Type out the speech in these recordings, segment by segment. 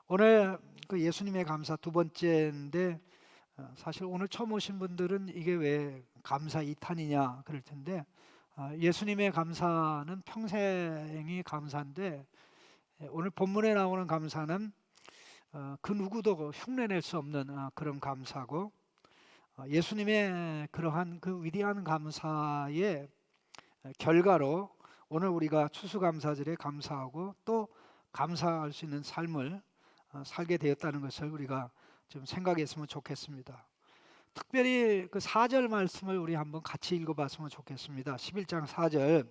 오늘 그 예수님의 감사 두 번째인데 사실 오늘 처음 오신 분들은 이게 왜 감사 2탄이냐 그럴 텐데 예수님의 감사는 평생이 감사인데 오늘 본문에 나오는 감사는 그 누구도 흉내낼 수 없는 그런 감사고 예수님의 그러한 그 위대한 감사의 결과로 오늘 우리가 추수감사절에 감사하고 또 감사할 수 있는 삶을 살게 되었다는 것을 우리가 좀 생각했으면 좋겠습니다. 특별히 그 4절 말씀을 우리 한번 같이 읽어봤으면 좋겠습니다. 11장 4절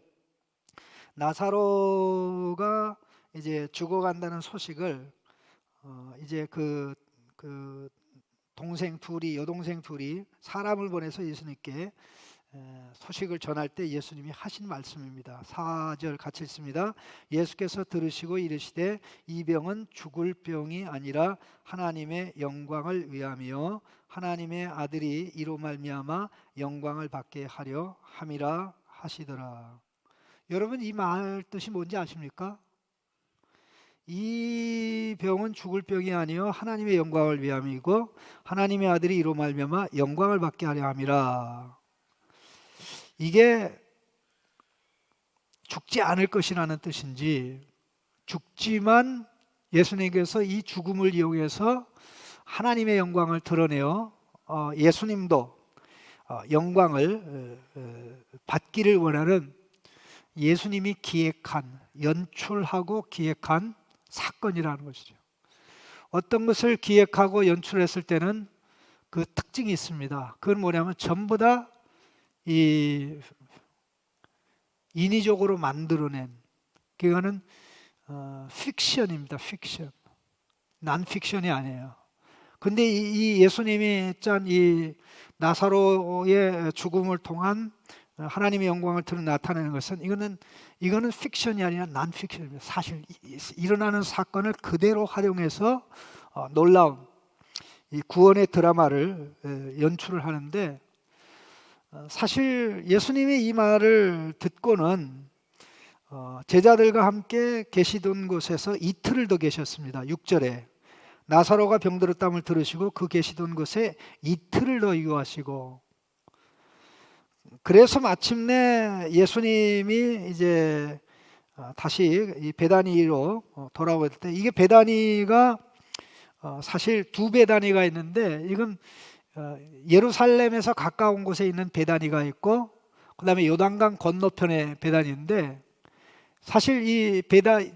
나사로가 이제 죽어간다는 소식을 이제 그 동생 둘이 여동생 둘이 사람을 보내서 예수님께 소식을 전할 때 예수님이 하신 말씀입니다. 4절 같이 읽습니다. 예수께서 들으시고 이르시되 이 병은 죽을 병이 아니라 하나님의 영광을 위함이요 하나님의 아들이 이로 말미암아 영광을 받게 하려 함이라 하시더라. 여러분 이 말 뜻이 뭔지 아십니까? 이 병은 죽을 병이 아니요 하나님의 영광을 위함이고 하나님의 아들이 이로 말미암아 영광을 받게 하려 함이라. 이게 죽지 않을 것이라는 뜻인지 죽지만 예수님께서 이 죽음을 이용해서 하나님의 영광을 드러내어 예수님도 영광을 받기를 원하는 예수님이 기획한 연출하고 기획한 사건이라는 것이죠. 어떤 것을 기획하고 연출했을 때는 그 특징이 있습니다. 그건 뭐냐면 전부 다 이 인위적으로 만들어낸 그거는 픽션입니다. 픽션, 난픽션이 아니에요. 근데 이 예수님이 짠 이 나사로의 죽음을 통한 하나님의 영광을 나타내는 것은 이거는 픽션이 아니라 난픽션입니다. 사실 일어나는 사건을 그대로 활용해서 놀라운 이 구원의 드라마를 연출을 하는데 사실 예수님이 이 말을 듣고는 제자들과 함께 계시던 곳에서 이틀을 더 계셨습니다. 6절에 나사로가 병들었담을 들으시고 그 계시던 곳에 이틀을 더 유하시고 그래서 마침내 예수님이 이제 다시 이 베다니로 돌아올 때 이게 베다니가 사실 두 베다니가 있는데 이건 예루살렘에서 가까운 곳에 있는 베다니가 있고 그 다음에 요단강 건너편의 베다니인데 사실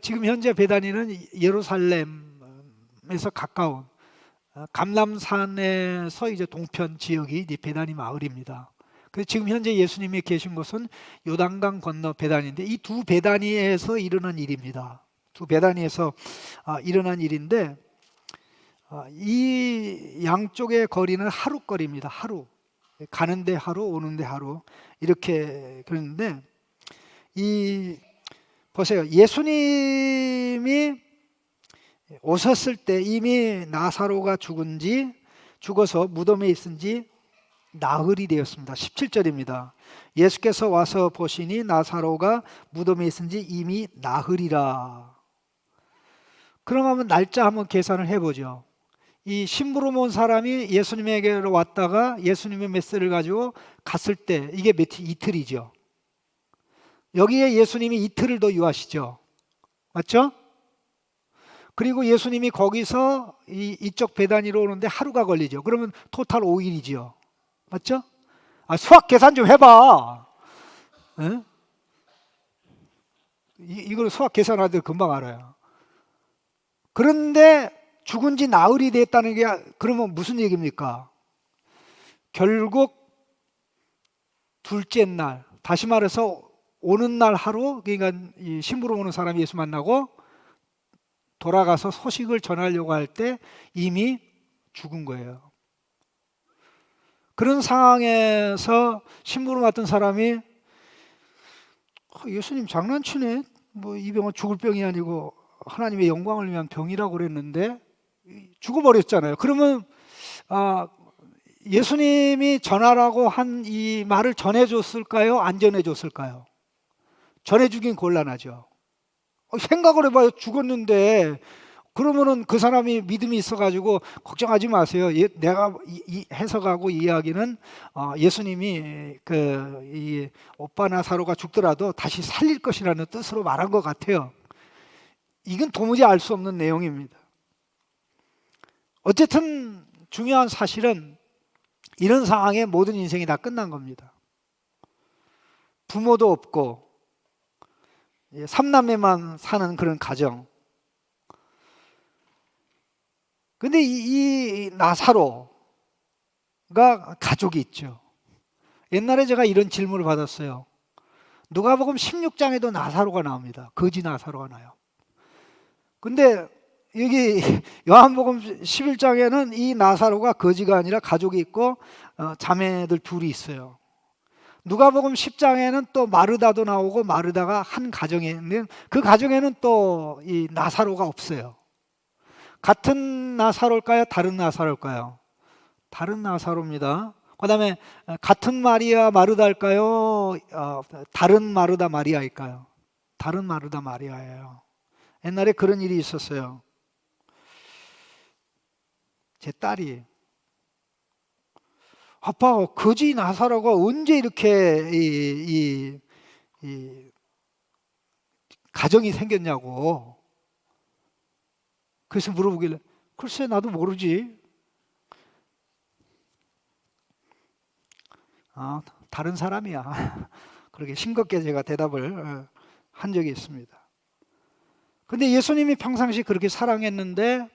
지금 현재 베다니는 예루살렘에서 가까운 감람산에서 이제 동편 지역이 베다니 마을입니다. 그래서 지금 현재 예수님이 계신 곳은 요단강 건너 베다니인데 이 두 베다니에서 일어난 일입니다. 두 베다니에서 일어난 일인데 이 양쪽의 거리는 하루 거리입니다. 하루 가는데 하루 오는데 하루 이렇게 그랬는데 보세요. 예수님이 오셨을 때 이미 나사로가 죽어서 무덤에 있은지 나흘이 되었습니다. 17절입니다. 예수께서 와서 보시니 나사로가 무덤에 있은지 이미 나흘이라. 그럼 한번 날짜 한번 계산을 해보죠. 이 심부름 온 사람이 예수님에게로 왔다가 예수님의 메시지를 가지고 갔을 때 이게 이틀이죠. 여기에 예수님이 이틀을 더 유하시죠. 맞죠? 그리고 예수님이 거기서 이쪽 베다니로 오는데 하루가 걸리죠. 그러면 토탈 5일이죠. 맞죠? 수학 계산 좀 해봐. 에? 이걸 수학 계산하듯 금방 알아요. 그런데 죽은 지 나흘이 됐다는 게 그러면 무슨 얘기입니까? 결국 둘째 날, 다시 말해서 오는 날 하루, 그러니까 이 심부름 오는 사람이 예수 만나고 돌아가서 소식을 전하려고 할 때 이미 죽은 거예요. 그런 상황에서 심부름 왔던 사람이 예수님 장난치네. 뭐 이 병은 죽을 병이 아니고 하나님의 영광을 위한 병이라고 그랬는데 죽어버렸잖아요. 그러면 예수님이 전하라고 한 이 말을 전해줬을까요? 안 전해줬을까요? 전해주긴 곤란하죠. 생각을 해봐요. 죽었는데 그러면은 그 사람이 믿음이 있어가지고 걱정하지 마세요. 내가 해석하고 이야기는 예수님이 이 오빠 나사로가 죽더라도 다시 살릴 것이라는 뜻으로 말한 것 같아요. 이건 도무지 알 수 없는 내용입니다. 어쨌든 중요한 사실은 이런 상황에 모든 인생이 다 끝난 겁니다. 부모도 없고 삼남매만 사는 그런 가정. 근데 이 나사로가 가족이 있죠. 옛날에 제가 이런 질문을 받았어요. 누가복음 16장에도 나사로가 나옵니다. 거지 나사로가 나요. 근데 여기 요한복음 11장에는 이 나사로가 거지가 아니라 가족이 있고 자매들 둘이 있어요. 누가복음 10장에는 또 마르다도 나오고 마르다가 한 가정에 있는 그 가정에는 또 이 나사로가 없어요. 같은 나사로일까요? 다른 나사로일까요? 다른 나사로입니다. 그 다음에 같은 마리아 마르다일까요? 다른 마르다 마리아일까요? 다른 마르다 마리아예요. 옛날에 그런 일이 있었어요. 제 딸이 아빠 거지 나사로가 언제 이렇게 이 가정이 생겼냐고. 그래서 물어보길래 글쎄 나도 모르지. 다른 사람이야. 그렇게 싱겁게 제가 대답을 한 적이 있습니다. 근데 예수님이 평상시 그렇게 사랑했는데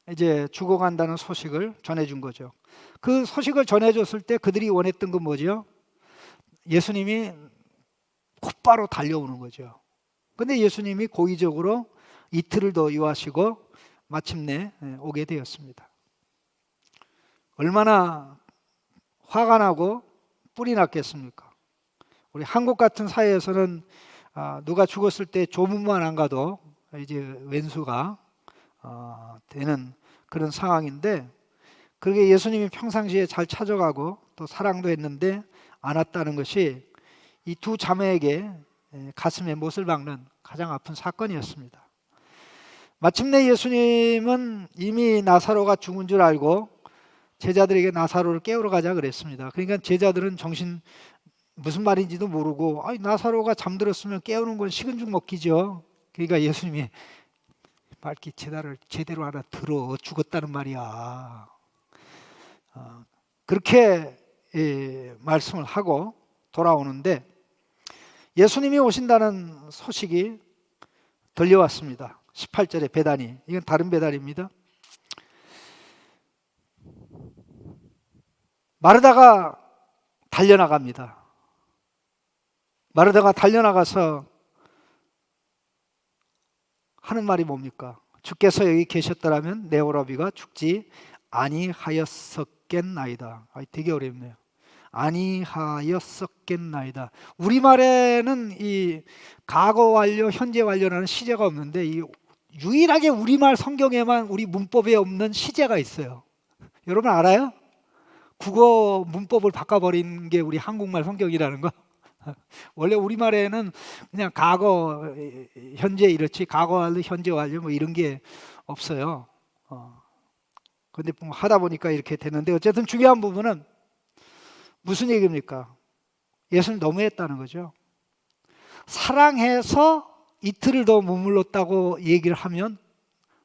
이제 죽어간다는 소식을 전해준 거죠. 그 소식을 전해줬을 때 그들이 원했던 건 뭐죠? 예수님이 곧바로 달려오는 거죠. 근데 예수님이 고의적으로 이틀을 더 유하시고 마침내 오게 되었습니다. 얼마나 화가 나고 뿔이 났겠습니까? 우리 한국 같은 사회에서는 누가 죽었을 때 조문만 안 가도 이제 왼수가 되는 그런 상황인데, 그게 예수님이 평상시에 잘 찾아가고 또 사랑도 했는데 안 왔다는 것이 이 두 자매에게 가슴에 못을 박는 가장 아픈 사건이었습니다. 마침내 예수님은 이미 나사로가 죽은 줄 알고 제자들에게 나사로를 깨우러 가자 그랬습니다. 그러니까 제자들은 정신 무슨 말인지도 모르고 나사로가 잠들었으면 깨우는 건 식은 죽 먹기죠. 그러니까 예수님이 말기 제대로 알아들어. 죽었다는 말이야. 그렇게 말씀을 하고 돌아오는데 예수님이 오신다는 소식이 들려왔습니다. 18절에 베다니, 이건 다른 베다니입니다. 마르다가 달려나갑니다. 마르다가 달려나가서 하는 말이 뭡니까? 주께서 여기 계셨더라면 내 오라비가 죽지 아니하였었겠나이다. 되게 어렵네요. 아니하였었겠나이다. 우리말에는 이 과거 완료, 현재 완료라는 시제가 없는데 이 유일하게 우리말 성경에만 우리 문법에 없는 시제가 있어요. 여러분 알아요? 국어 문법을 바꿔버린 게 우리 한국말 성경이라는 거. 원래 우리말에는 그냥 과거, 현재 이렇지 과거 완료, 현재 완료 뭐 이런 게 없어요. 근데 뭐 하다 보니까 이렇게 되는데 어쨌든 중요한 부분은 무슨 얘기입니까? 예수님 너무했다는 거죠. 사랑해서 이틀을 더 머물렀다고 얘기를 하면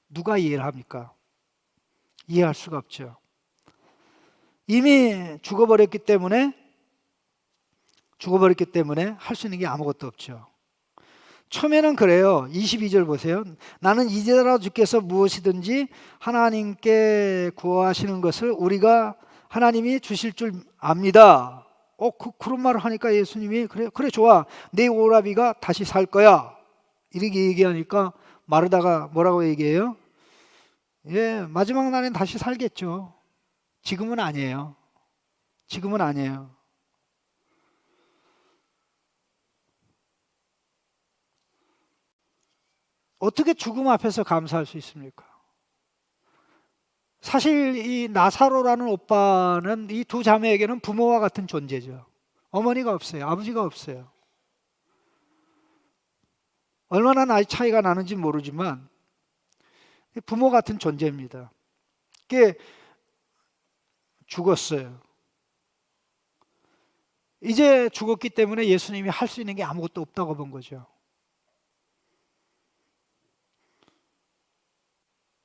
누가 이해를 합니까? 이해할 수가 없죠. 이미 죽어버렸기 때문에 할 수 있는 게 아무것도 없죠. 처음에는 그래요. 22절 보세요. 나는 이제라도 주께서 무엇이든지 하나님께 구하시는 것을 우리가 하나님이 주실 줄 압니다. 그런 말을 하니까 예수님이 그래 좋아. 내 오라비가 다시 살 거야. 이렇게 얘기하니까 마르다가 뭐라고 얘기해요? 마지막 날엔 다시 살겠죠. 지금은 아니에요. 어떻게 죽음 앞에서 감사할 수 있습니까? 사실 이 나사로라는 오빠는 이 두 자매에게는 부모와 같은 존재죠. 어머니가 없어요. 아버지가 없어요. 얼마나 나이 차이가 나는지 모르지만 부모 같은 존재입니다. 그게 죽었어요. 이제 죽었기 때문에 예수님이 할 수 있는 게 아무것도 없다고 본 거죠.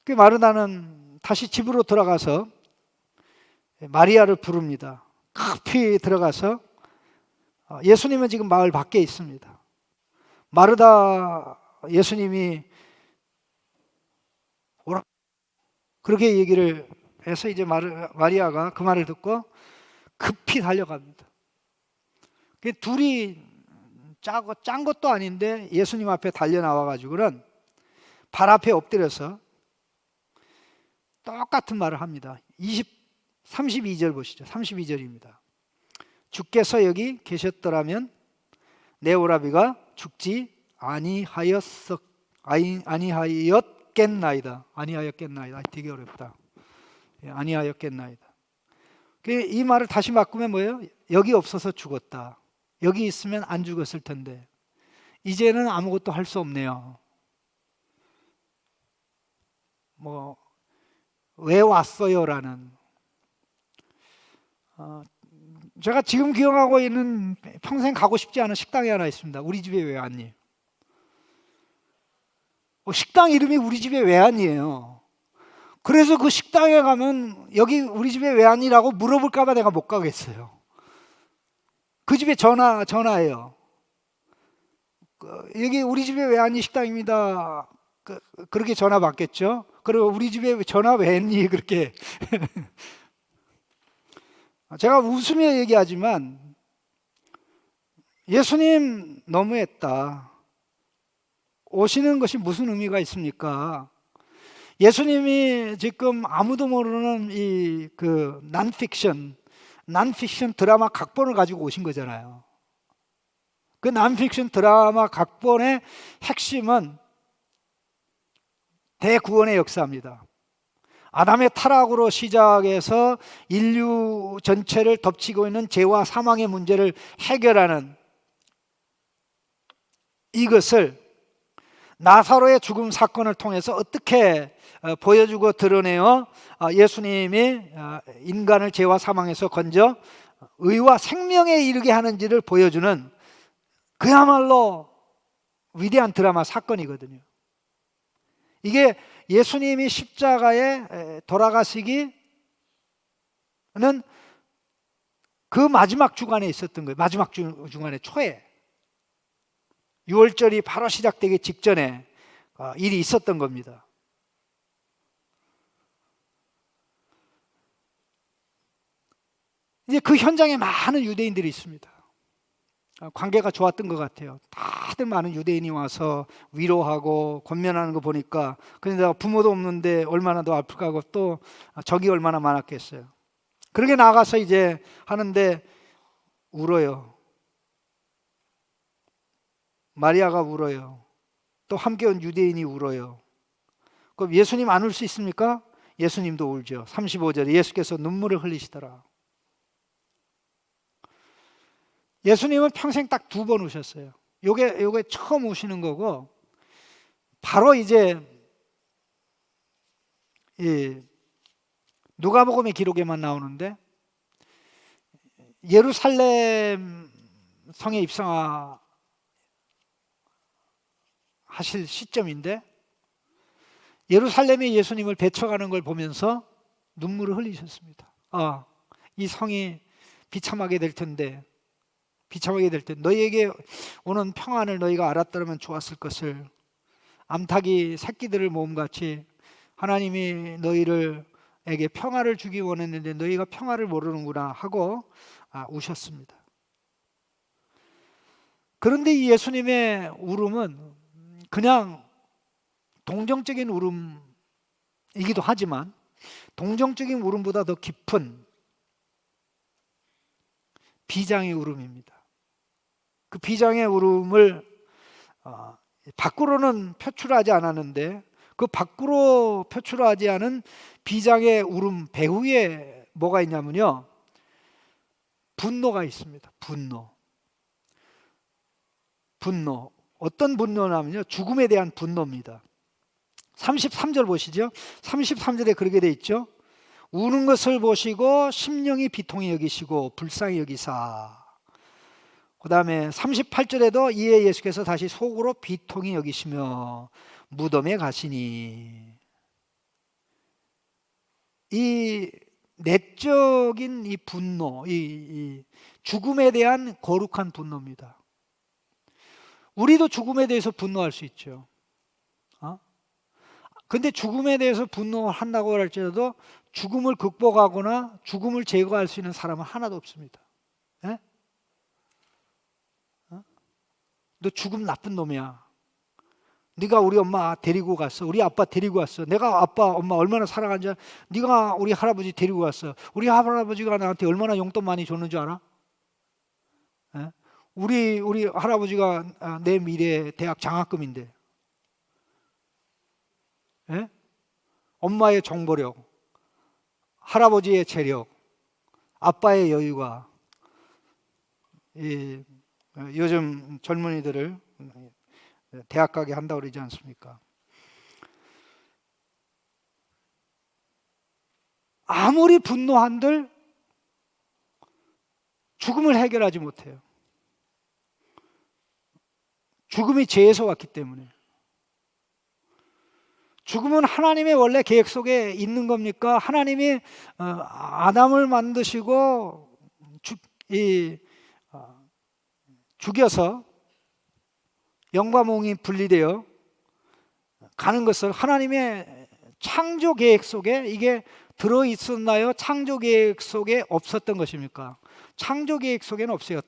그 마르다는 다시 집으로 들어가서 마리아를 부릅니다. 급히 들어가서 예수님은 지금 마을 밖에 있습니다. 마르다 예수님이 오라 그렇게 얘기를 해서 이제 마리아가 그 말을 듣고 급히 달려갑니다. 둘이 짠 것도 아닌데 예수님 앞에 달려 나와가지고는 발 앞에 엎드려서 똑같은 말을 합니다. 32절 보시죠. 32절입니다. 주께서 여기 계셨더라면 내 오라비가 죽지 아니하였겠나이다. 되게 어렵다. 아니하였겠나이다. 이 말을 다시 바꾸면 뭐예요? 여기 없어서 죽었다. 여기 있으면 안 죽었을 텐데 이제는 아무것도 할 수 없네요. 왜 왔어요라는 제가 지금 기억하고 있는 평생 가고 싶지 않은 식당이 하나 있습니다. 우리 집에 왜 왔니? 식당 이름이 우리 집에 왜 왔니예요. 그래서 그 식당에 가면 여기 우리 집에 왜 왔니라고 물어볼까 봐 내가 못 가겠어요. 그 집에 전화해요. 여기 우리 집에 왜 왔니 식당입니다. 그렇게 전화 받겠죠. 그리고 우리 집에 전화 왜 했니 그렇게 제가 웃으며 얘기하지만 예수님 너무했다. 오시는 것이 무슨 의미가 있습니까? 예수님이 지금 아무도 모르는 난픽션 드라마 각본을 가지고 오신 거잖아요. 그 난픽션 드라마 각본의 핵심은 대구원의 역사입니다. 아담의 타락으로 시작해서 인류 전체를 덮치고 있는 죄와 사망의 문제를 해결하는 이것을 나사로의 죽음 사건을 통해서 어떻게 보여주고 드러내어 예수님이 인간을 죄와 사망에서 건져 의와 생명에 이르게 하는지를 보여주는 그야말로 위대한 드라마 사건이거든요. 이게 예수님이 십자가에 돌아가시기는 그 마지막 주간에 있었던 거예요. 마지막 주간의 초에 6월절이 바로 시작되기 직전에 일이 있었던 겁니다. 이제 그 현장에 많은 유대인들이 있습니다. 관계가 좋았던 것 같아요. 다들 많은 유대인이 와서 위로하고 권면하는 거 보니까 근데 내가 부모도 없는데 얼마나 더 아플까 하고 또 적이 얼마나 많았겠어요. 그렇게 나가서 이제 하는데 울어요. 마리아가 울어요. 또 함께 온 유대인이 울어요. 그럼 예수님 안 울 수 있습니까? 예수님도 울죠. 35절에 예수께서 눈물을 흘리시더라. 예수님은 평생 딱 2번 우셨어요. 요게 처음 우시는 거고 바로 이제 누가복음의 기록에만 나오는데 예루살렘 성에 입성하실 시점인데 예루살렘에 예수님을 배척하는 걸 보면서 눈물을 흘리셨습니다. 이 성이 비참하게 될 텐데 너희에게 오는 평안을 너희가 알았더라면 좋았을 것을 암탉이 새끼들을 모음같이 하나님이 너희에게 평화를 주기 원했는데 너희가 평화를 모르는구나 하고 우셨습니다. 그런데 이 예수님의 울음은 그냥 동정적인 울음이기도 하지만 동정적인 울음보다 더 깊은 비장의 울음입니다. 그 비장의 울음을 밖으로는 표출하지 않았는데 그 밖으로 표출하지 않은 비장의 울음 배후에 뭐가 있냐면요, 분노가 있습니다. 분노. 어떤 분노냐면요, 죽음에 대한 분노입니다. 33절 보시죠. 33절에 그렇게 돼 있죠. 우는 것을 보시고 심령이 비통히 여기시고 불쌍히 여기사. 그 다음에 38절에도 이에 예수께서 다시 속으로 비통히 여기시며 무덤에 가시니. 이 내적인 이 분노, 이 죽음에 대한 거룩한 분노입니다. 우리도 죽음에 대해서 분노할 수 있죠. 근데 죽음에 대해서 분노한다고 할지라도 죽음을 극복하거나 죽음을 제거할 수 있는 사람은 하나도 없습니다. 예? 너 죽음 나쁜 놈이야. 네가 우리 엄마 데리고 갔어. 우리 아빠 데리고 왔어. 내가 아빠 엄마 얼마나 사랑하는지 알아? 네가 우리 할아버지 데리고 갔어. 우리 할아버지가 나한테 얼마나 용돈 많이 줬는 줄 알아? 예? 우리 할아버지가 내 미래 대학 장학금인데. 예? 엄마의 정보력, 할아버지의 재력, 아빠의 여유가 요즘 젊은이들을 대학 가게 한다고 그러지 않습니까? 아무리 분노한들 죽음을 해결하지 못해요. 죽음이 죄에서 왔기 때문에. 죽음은 하나님의 원래 계획 속에 있는 겁니까? 하나님이 아담을 만드시고 죽여서 영과 몸이 분리되어 가는 것을 하나님의 창조 계획 속에 이게 들어있었나요? 창조 계획 속에 없었던 것입니까? 창조 계획 속에는 없어요.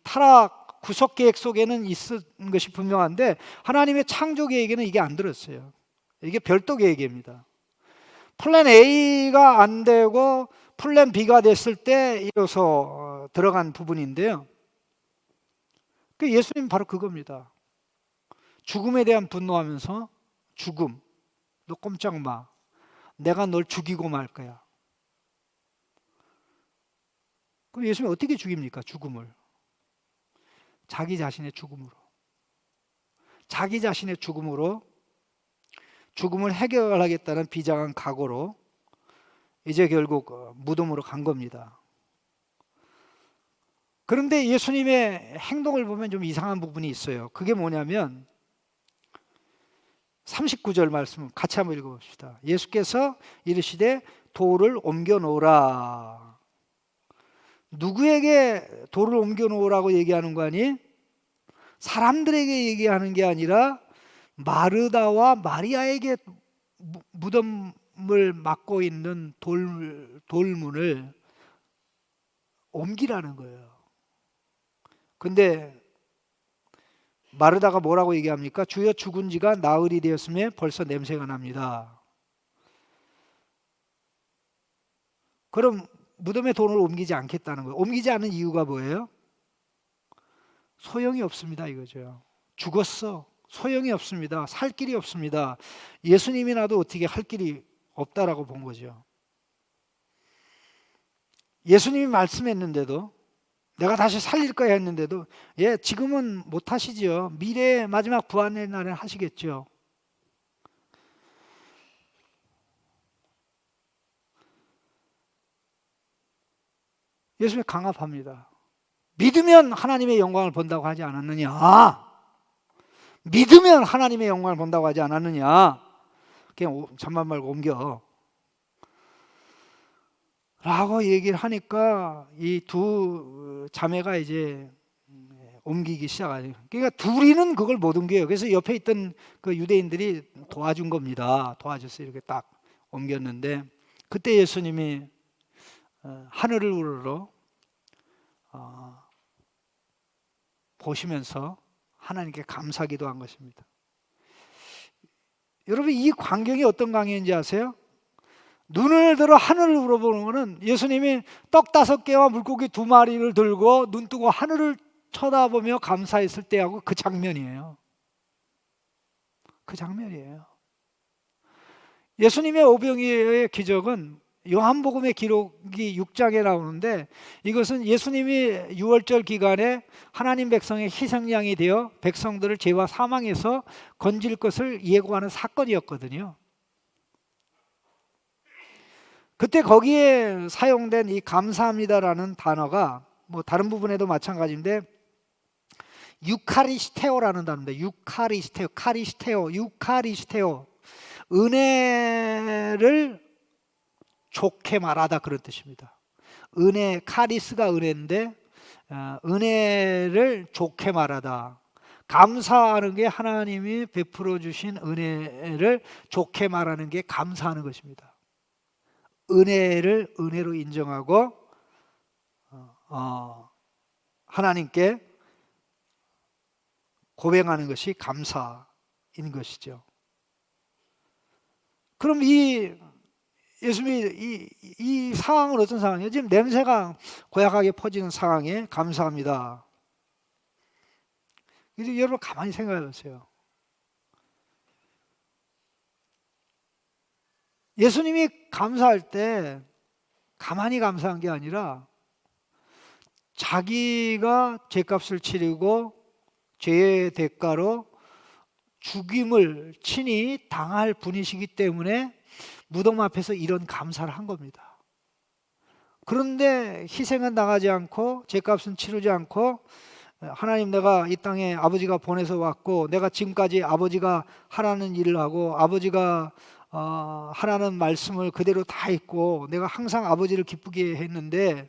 타락 구속 계획 속에는 있은 것이 분명한데 하나님의 창조 계획에는 이게 안 들었어요. 이게 별도 계획입니다. 플랜 A가 안 되고 플랜 B가 됐을 때 이어서 들어간 부분인데요. 그 예수님 바로 그겁니다. 죽음에 대한 분노하면서 죽음, 너 꼼짝 마. 내가 널 죽이고 말 거야. 그럼 예수님 어떻게 죽입니까? 죽음을. 자기 자신의 죽음으로. 자기 자신의 죽음으로 죽음을 해결하겠다는 비장한 각오로 이제 결국 무덤으로 간 겁니다. 그런데 예수님의 행동을 보면 좀 이상한 부분이 있어요. 그게 뭐냐면 39절 말씀 같이 한번 읽어봅시다. 예수께서 이르시되 돌을 옮겨 놓으라. 누구에게 돌을 옮겨 놓으라고 얘기하는 거 아니? 사람들에게 얘기하는 게 아니라 마르다와 마리아에게 무덤을 막고 있는 돌문을 옮기라는 거예요. 근데 마르다가 뭐라고 얘기합니까? 주여 죽은 지가 나흘이 되었음에 벌써 냄새가 납니다. 그럼 무덤에 돌을 옮기지 않겠다는 거예요. 옮기지 않는 이유가 뭐예요? 소용이 없습니다 이거죠. 죽었어. 소용이 없습니다. 살 길이 없습니다. 예수님이라도 어떻게 할 길이 없다라고 본 거죠. 예수님이 말씀했는데도 내가 다시 살릴 거야 했는데도 지금은 못 하시죠. 미래의 마지막 부활의 날에 하시겠죠. 예수님이 강압합니다. 믿으면 하나님의 영광을 본다고 하지 않았느냐? 믿으면 하나님의 영광을 본다고 하지 않았느냐? 그냥 잠만 말고 옮겨 라고 얘기를 하니까 이 두 자매가 이제 옮기기 시작하죠. 그러니까 둘이는 그걸 못 옮겨요. 그래서 옆에 있던 그 유대인들이 도와준 겁니다. 도와줘서 이렇게 딱 옮겼는데 그때 예수님이 하늘을 우러러 보시면서 하나님께 감사기도한 것입니다. 여러분 이 광경이 어떤 광경인지 아세요? 눈을 들어 하늘을 우러보는 것은 예수님이 떡 5개와 물고기 2마리를 들고 눈 뜨고 하늘을 쳐다보며 감사했을 때하고 그 장면이에요. 그 장면이에요. 예수님의 오병이어의 기적은 요한복음의 기록이 6장에 나오는데, 이것은 예수님이 유월절 기간에 하나님 백성의 희생양이 되어 백성들을 죄와 사망에서 건질 것을 예고하는 사건이었거든요. 그때 거기에 사용된 이 감사합니다라는 단어가 뭐 다른 부분에도 마찬가지인데, 유카리스테오라는 단어인데, 유카리스테오, 은혜를 좋게 말하다, 그런 뜻입니다. 은혜, 카리스가 은혜인데 은혜를 좋게 말하다. 감사하는 게 하나님이 베풀어 주신 은혜를 좋게 말하는 게 감사하는 것입니다. 은혜를 은혜로 인정하고 하나님께 고백하는 것이 감사인 것이죠. 그럼 예수님이 이 상황은 어떤 상황이에요? 지금 냄새가 고약하게 퍼지는 상황에 감사합니다. 이제 여러분 가만히 생각해 보세요. 예수님이 감사할 때 가만히 감사한 게 아니라 자기가 죄값을 치르고 죄의 대가로 죽임을 친히 당할 분이시기 때문에 무덤 앞에서 이런 감사를 한 겁니다. 그런데 희생은 당하지 않고 죄값은 치르지 않고, 하나님, 내가 이 땅에 아버지가 보내서 왔고 내가 지금까지 아버지가 하라는 일을 하고 아버지가 하라는 말씀을 그대로 다 했고 내가 항상 아버지를 기쁘게 했는데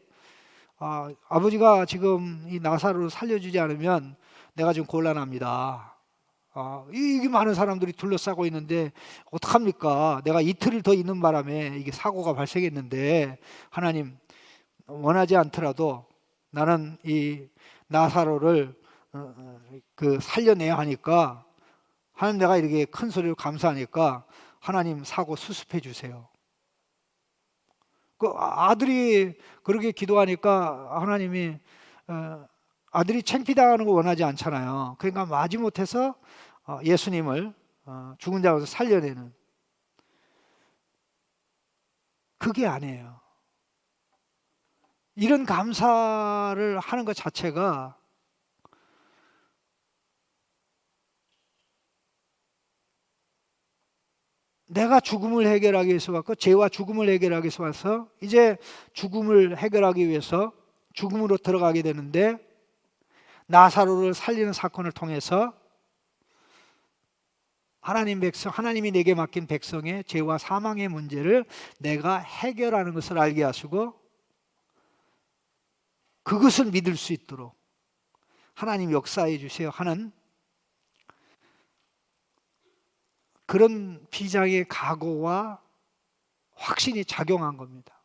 아버지가 지금 이 나사로를 살려주지 않으면 내가 지금 곤란합니다. 이게 많은 사람들이 둘러싸고 있는데 어떡합니까? 내가 이틀을 더 있는 바람에 이게 사고가 발생했는데, 하나님, 원하지 않더라도 나는 이 나사로를 살려내야 하니까, 하나님, 내가 이렇게 큰 소리로 감사하니까 하나님 사고 수습해 주세요. 그 아들이 그렇게 기도하니까 하나님이 아들이 창피당하는 거 원하지 않잖아요. 그러니까 마지못해서 예수님을 죽은 자에서 살려내는, 그게 아니에요. 이런 감사를 하는 것 자체가 내가 죽음을 해결하기 위해서 왔고 죄와 죽음을 해결하기 위해서 와서 이제 죽음을 해결하기 위해서 죽음으로 들어가게 되는데, 나사로를 살리는 사건을 통해서 하나님이 내게 맡긴 백성의 죄와 사망의 문제를 내가 해결하는 것을 알게 하시고 그것을 믿을 수 있도록 하나님 역사해 주세요 하는 그런 비장의 각오와 확신이 작용한 겁니다.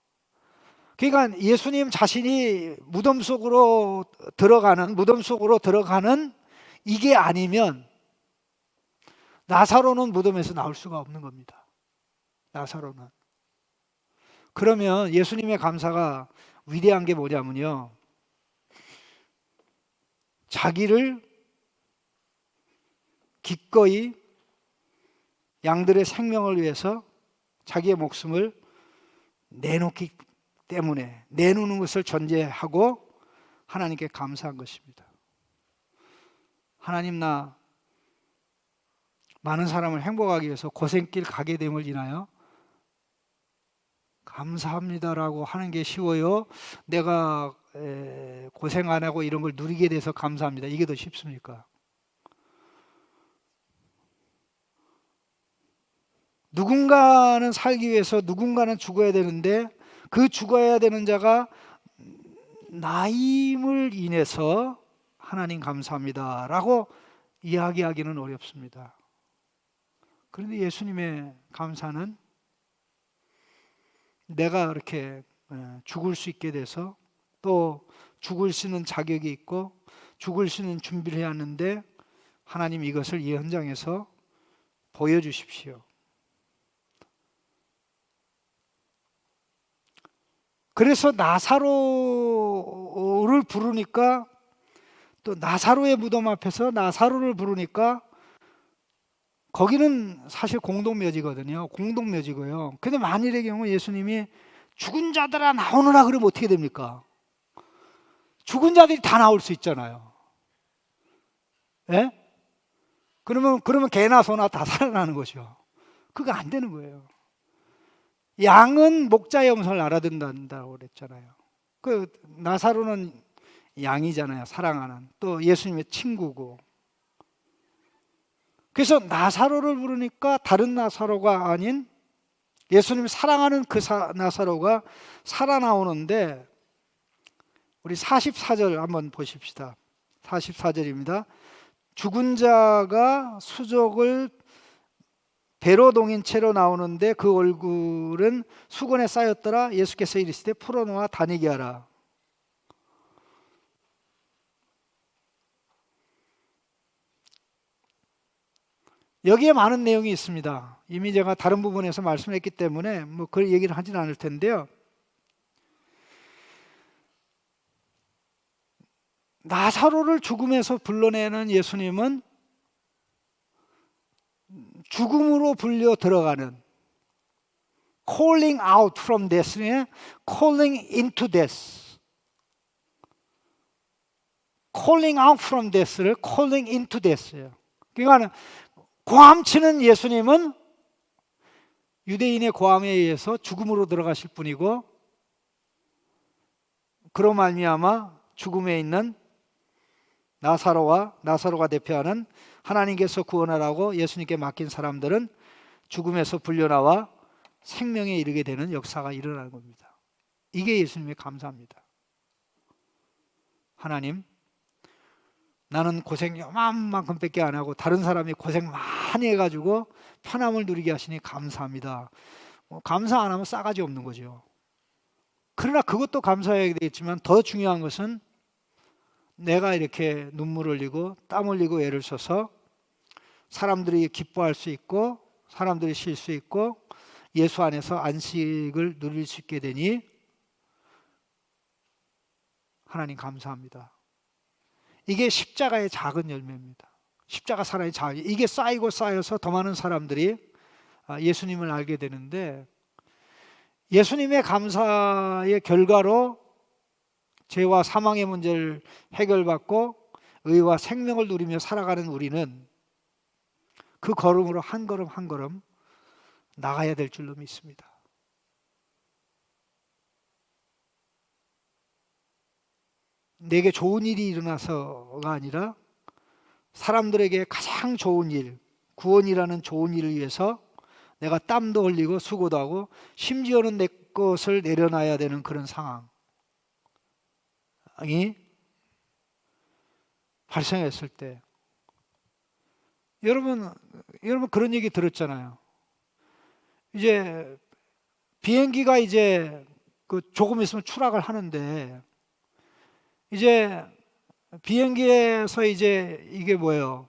그러니까 예수님 자신이 무덤 속으로 들어가는 이게 아니면 나사로는 무덤에서 나올 수가 없는 겁니다. 나사로는. 그러면 예수님의 감사가 위대한 게 뭐냐면요, 자기를 기꺼이 양들의 생명을 위해서 자기의 목숨을 내놓기 때문에, 내놓는 것을 전제하고 하나님께 감사한 것입니다. 하나님, 나 많은 사람을 행복하기 위해서 고생길 가게 됨을 인하여 감사합니다라고 하는 게 쉬워요? 내가 고생 안 하고 이런 걸 누리게 돼서 감사합니다, 이게 더 쉽습니까? 누군가는 살기 위해서 누군가는 죽어야 되는데 그 죽어야 되는 자가 나임을 인해서 하나님 감사합니다 라고 이야기하기는 어렵습니다. 그런데 예수님의 감사는 내가 이렇게 죽을 수 있게 돼서, 또 죽을 수 있는 자격이 있고 죽을 수 있는 준비를 해야 하는데 하나님 이것을 이 현장에서 보여주십시오. 그래서 나사로를 부르니까, 또 나사로의 무덤 앞에서 나사로를 부르니까 거기는 사실 공동묘지거든요. 공동묘지고요. 근데 만일의 경우 예수님이 죽은 자들아 나오느라 그러면 어떻게 됩니까? 죽은 자들이 다 나올 수 있잖아요. 예? 그러면 개나 소나 다 살아나는 거죠. 그거 안 되는 거예요. 양은 목자의 음성을 알아듣는다고 그랬잖아요. 그 나사로는 양이잖아요. 사랑하는. 또 예수님의 친구고. 그래서 나사로를 부르니까 다른 나사로가 아닌 예수님이 사랑하는 그 나사로가 살아나오는데, 우리 44절 한번 보십시다. 44절입니다. 죽은 자가 수족을 배로 동인 채로 나오는데 그 얼굴은 수건에 쌓였더라. 예수께서 이르시되 풀어놓아 다니게 하라. 여기에 많은 내용이 있습니다. 이미 제가 다른 부분에서 말씀했기 때문에 그 얘기를 하진 않을 텐데요. 나사로를 죽음에서 불러내는 예수님은 죽음으로 불려 들어가는, calling out from death, calling into death, calling out from death를 calling into death예요. 그러니까 고함치는 예수님은 유대인의 고함에 의해서 죽음으로 들어가실 분이고, 그로 말미암아 죽음에 있는 나사로가 대표하는 하나님께서 구원하라고 예수님께 맡긴 사람들은 죽음에서 불려나와 생명에 이르게 되는 역사가 일어나는 겁니다. 이게 예수님의 감사입니다. 하나님, 나는 고생 요만큼밖에 안 하고 다른 사람이 고생 많이 해가지고 편함을 누리게 하시니 감사합니다. 감사 안 하면 싸가지 없는 거죠. 그러나 그것도 감사해야 되겠지만 더 중요한 것은 내가 이렇게 눈물 흘리고 땀 흘리고 애를 써서 사람들이 기뻐할 수 있고 사람들이 쉴 수 있고 예수 안에서 안식을 누릴 수 있게 되니 하나님 감사합니다. 이게 십자가의 작은 열매입니다. 십자가 사랑의 작은, 이게 쌓이고 쌓여서 더 많은 사람들이 예수님을 알게 되는데, 예수님의 감사의 결과로 죄와 사망의 문제를 해결받고 의와 생명을 누리며 살아가는 우리는 그 걸음으로 한 걸음 한 걸음 나가야 될 줄로 믿습니다. 내게 좋은 일이 일어나서가 아니라 사람들에게 가장 좋은 일, 구원이라는 좋은 일을 위해서 내가 땀도 흘리고 수고도 하고 심지어는 내 것을 내려놔야 되는 그런 상황이 발생했을 때, 여러분 그런 얘기 들었잖아요. 이제 비행기가 이제 조금 있으면 추락을 하는데, 이제 비행기에서 이제 이게 뭐예요?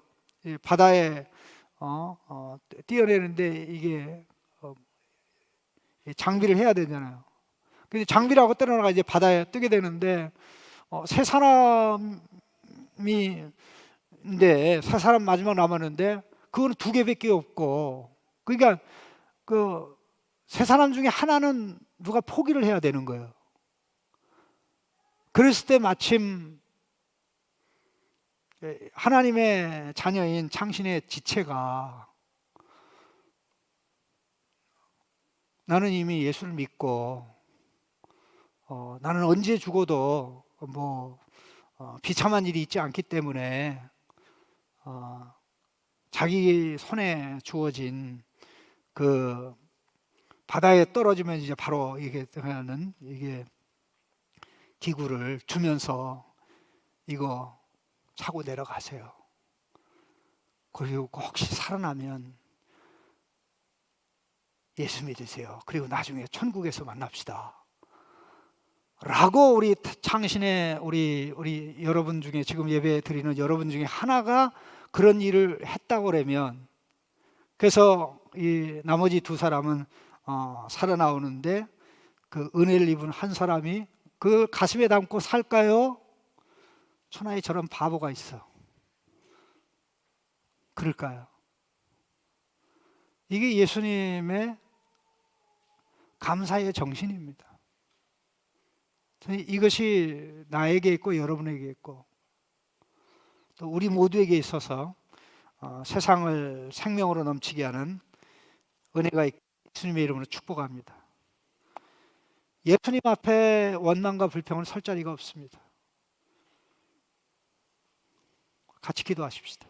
바다에 뛰어내는데 이게 장비를 해야 되잖아요. 근데 장비를 하고 떠나가 이제 바다에 뜨게 되는데 세 사람인데 세 사람 마지막 남았는데 그거는 두 개밖에 없고, 그러니까 그 세 사람 중에 하나는 누가 포기를 해야 되는 거예요. 그랬을 때 마침 하나님의 자녀인 창신의 지체가, 나는 이미 예수를 믿고 나는 언제 죽어도 비참한 일이 있지 않기 때문에 자기 손에 주어진 그 바다에 떨어지면 이제 바로 이게 기구를 주면서 이거 차고 내려가세요. 그리고 혹시 살아나면 예수 믿으세요. 그리고 나중에 천국에서 만납시다. 라고 우리 창신의 우리 여러분 중에, 지금 예배 드리는 여러분 중에 하나가 그런 일을 했다고 그러면, 그래서 이 나머지 두 사람은 살아나오는데 그 은혜를 입은 한 사람이 그 가슴에 담고 살까요? 천하에 저런 바보가 있어. 그럴까요? 이게 예수님의 감사의 정신입니다. 이것이 나에게 있고 여러분에게 있고 또 우리 모두에게 있어서 세상을 생명으로 넘치게 하는 은혜가 있 예수님의 이름으로 축복합니다. 예수님 앞에 원망과 불평을 설 자리가 없습니다. 같이 기도하십시다.